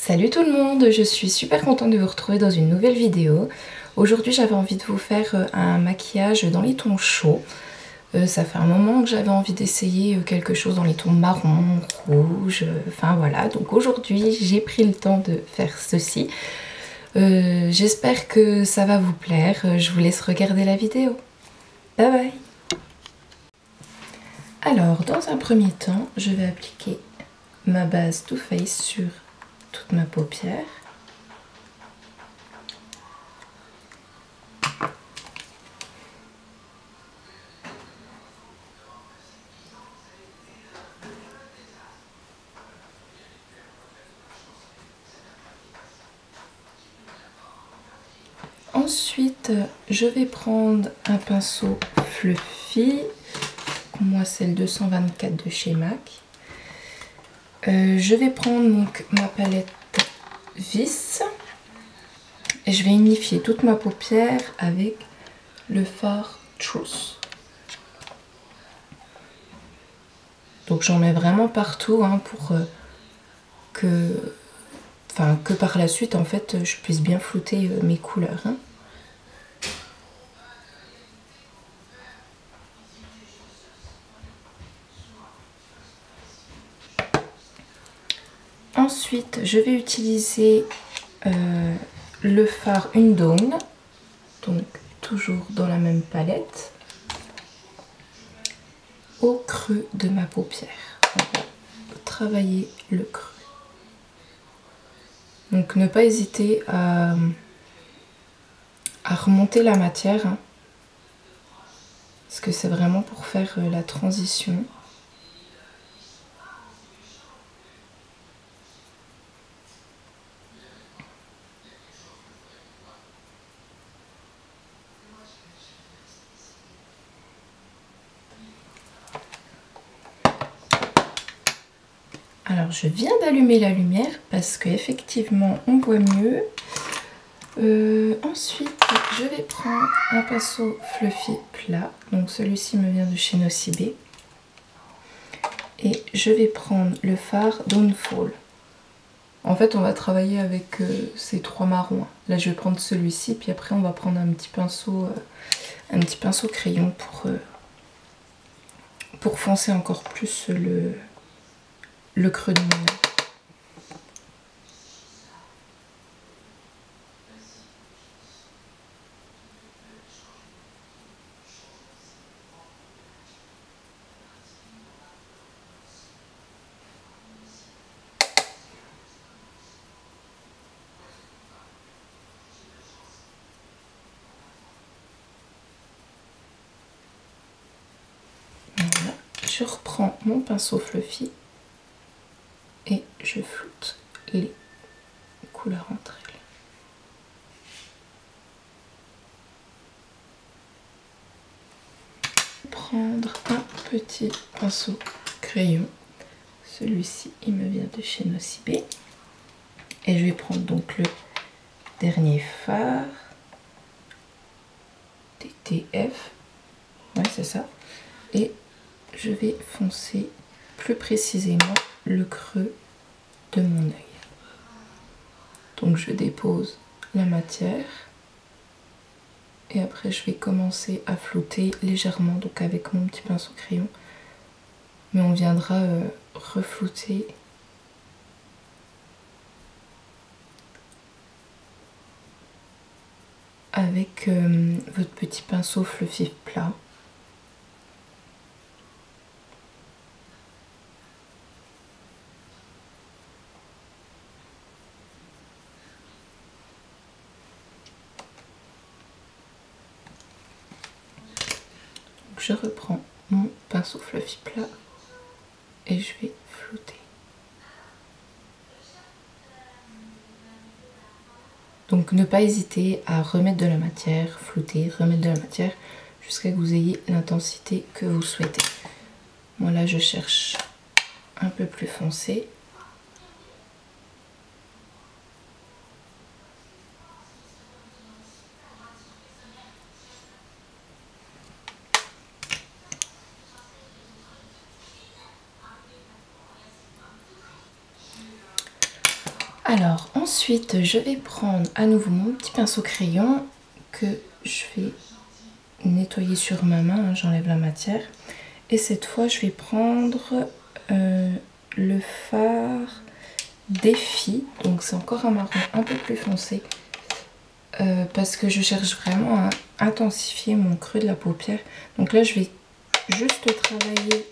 Salut tout le monde, je suis super contente de vous retrouver dans une nouvelle vidéo. Aujourd'hui j'avais envie de vous faire un maquillage dans les tons chauds. Ça fait un moment que j'avais envie d'essayer quelque chose dans les tons marron, rouge, enfin voilà. Donc aujourd'hui j'ai pris le temps de faire ceci. J'espère que ça va vous plaire, je vous laisse regarder la vidéo. Bye bye. Alors dans un premier temps, je vais appliquer ma base Too Faced sur toute ma paupière. Ensuite, je vais prendre un pinceau fluffy. Moi, c'est le 224 de chez MAC. Je vais prendre donc ma palette vis et je vais unifier toute ma paupière avec le fard Truth. Donc j'en mets vraiment partout hein, pour que par la suite en fait je puisse bien flouter mes couleurs. Hein. Ensuite, je vais utiliser le fard Undone, donc toujours dans la même palette, au creux de ma paupière. On va travailler le creux. Donc ne pas hésiter à remonter la matière, hein, parce que c'est vraiment pour faire la transition. Alors je viens d'allumer la lumière parce qu'effectivement on voit mieux. Ensuite je vais prendre un pinceau fluffy plat, donc celui-ci me vient de chez Nocibé. Et je vais prendre le fard Downfall. En fait on va travailler avec ces trois marrons. Là je vais prendre celui-ci, puis après on va prendre un petit pinceau crayon pour foncer encore plus le creux de mon œil. Voilà. Je reprends mon pinceau fluffy et je floute les couleurs entre elles. Prendre un petit pinceau crayon, celui-ci il me vient de chez Nocibé, et je vais prendre donc le dernier fard TTF, ouais c'est ça, et je vais foncer plus précisément le creux de mon œil. Donc je dépose la matière et après je vais commencer à flouter légèrement, donc avec mon petit pinceau crayon, mais on viendra reflouter avec votre petit pinceau fluffy plat. Donc je reprends mon pinceau fluffy plat et je vais flouter. Donc ne pas hésiter à remettre de la matière, flouter, remettre de la matière jusqu'à ce que vous ayez l'intensité que vous souhaitez. Moi là je cherche un peu plus foncé. Alors ensuite je vais prendre à nouveau mon petit pinceau crayon que je vais nettoyer sur ma main, hein, j'enlève la matière. Et cette fois je vais prendre le fard Défi, donc c'est encore un marron un peu plus foncé. Parce que je cherche vraiment à intensifier mon creux de la paupière. Donc là je vais juste travailler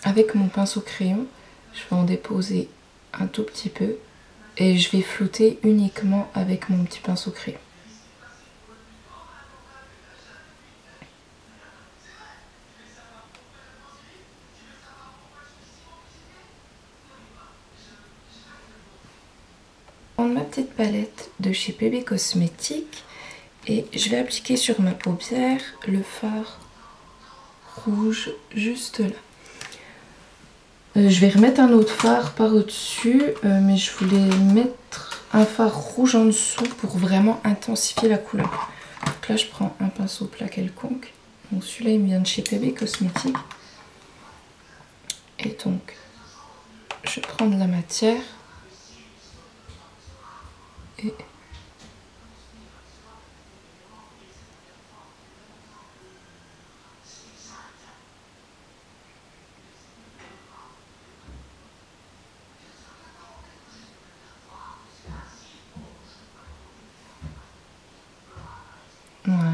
avec mon pinceau crayon. Je vais en déposer un tout petit peu et je vais flouter uniquement avec mon petit pinceau crayon. Je vais prendre ma petite palette de chez PB Cosmétiques et je vais appliquer sur ma paupière le fard rouge juste là. Je vais remettre un autre fard par au-dessus, mais je voulais mettre un fard rouge en dessous pour vraiment intensifier la couleur. Donc là je prends un pinceau plat quelconque. Donc celui-là il me vient de chez PB Cosmétiques. Et donc je prends de la matière et voilà.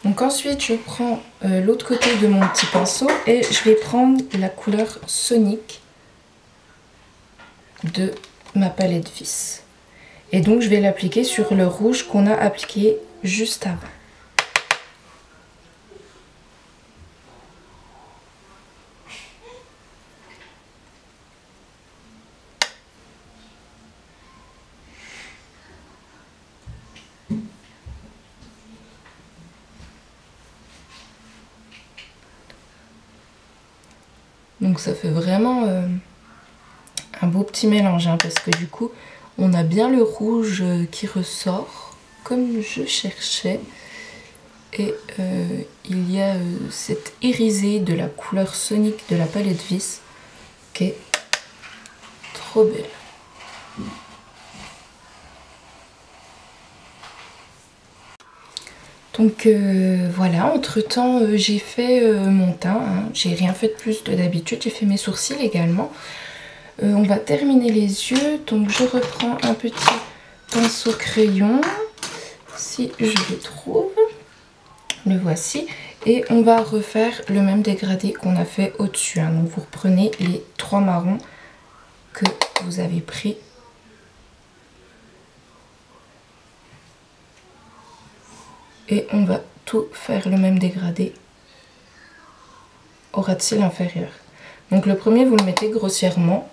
Donc ensuite je prends l'autre côté de mon petit pinceau et je vais prendre la couleur Sonic de ma palette vis. Et donc je vais l'appliquer sur le rouge qu'on a appliqué juste avant. Donc ça fait vraiment un beau petit mélange, hein, parce que du coup on a bien le rouge qui ressort comme je cherchais. Et il y a cette irisée de la couleur Sonic de la palette vis qui est trop belle. Donc voilà, entre temps j'ai fait mon teint, hein. J'ai rien fait de plus de d'habitude, j'ai fait mes sourcils également. On va terminer les yeux, donc je reprends un petit pinceau crayon, si je le trouve, le voici, et on va refaire le même dégradé qu'on a fait au-dessus, hein. Donc vous reprenez les 3 marrons que vous avez pris. Et on va tout faire le même dégradé au ras de cils inférieur. Donc le premier vous le mettez grossièrement.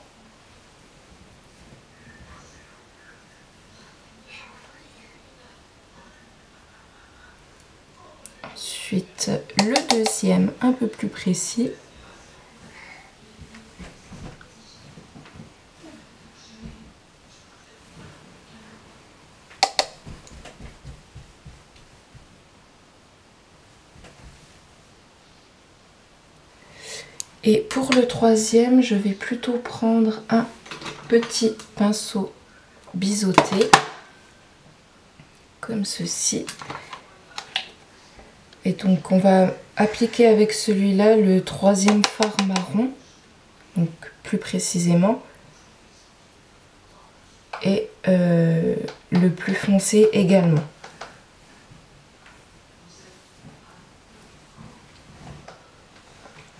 Ensuite le deuxième un peu plus précis. Et pour le troisième, je vais plutôt prendre un petit pinceau biseauté, comme ceci. Et donc on va appliquer avec celui-là le troisième fard marron, donc plus précisément, et le plus foncé également.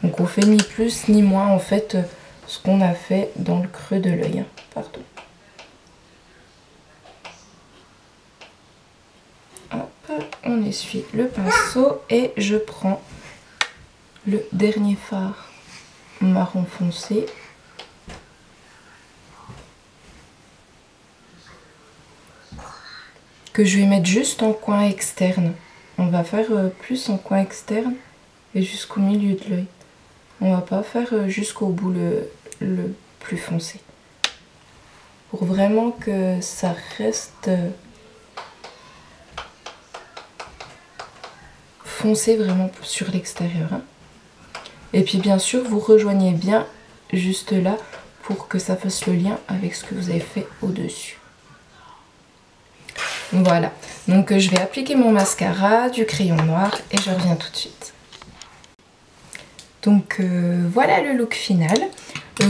Donc on fait ni plus ni moins en fait ce qu'on a fait dans le creux de l'œil, hein. Pardon. Hop, on essuie le pinceau et je prends le dernier fard marron foncé. Que je vais mettre juste en coin externe. On va faire plus en coin externe et jusqu'au milieu de l'œil. On va pas faire jusqu'au bout le plus foncé. Pour vraiment que ça reste foncé vraiment sur l'extérieur. Hein. Et puis bien sûr, vous rejoignez bien juste là pour que ça fasse le lien avec ce que vous avez fait au-dessus. Voilà, donc je vais appliquer mon mascara, du crayon noir et je reviens tout de suite. Donc voilà le look final.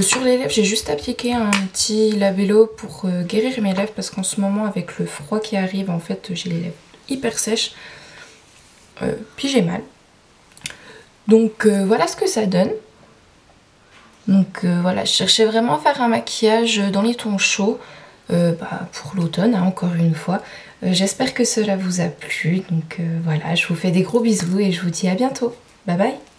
Sur les lèvres, j'ai juste appliqué un petit labello pour guérir mes lèvres parce qu'en ce moment, avec le froid qui arrive, en fait, j'ai les lèvres hyper sèches. Puis j'ai mal. Donc voilà ce que ça donne. Donc voilà, je cherchais vraiment à faire un maquillage dans les tons chauds pour l'automne, hein, encore une fois. J'espère que cela vous a plu. Donc voilà, je vous fais des gros bisous et je vous dis à bientôt. Bye bye!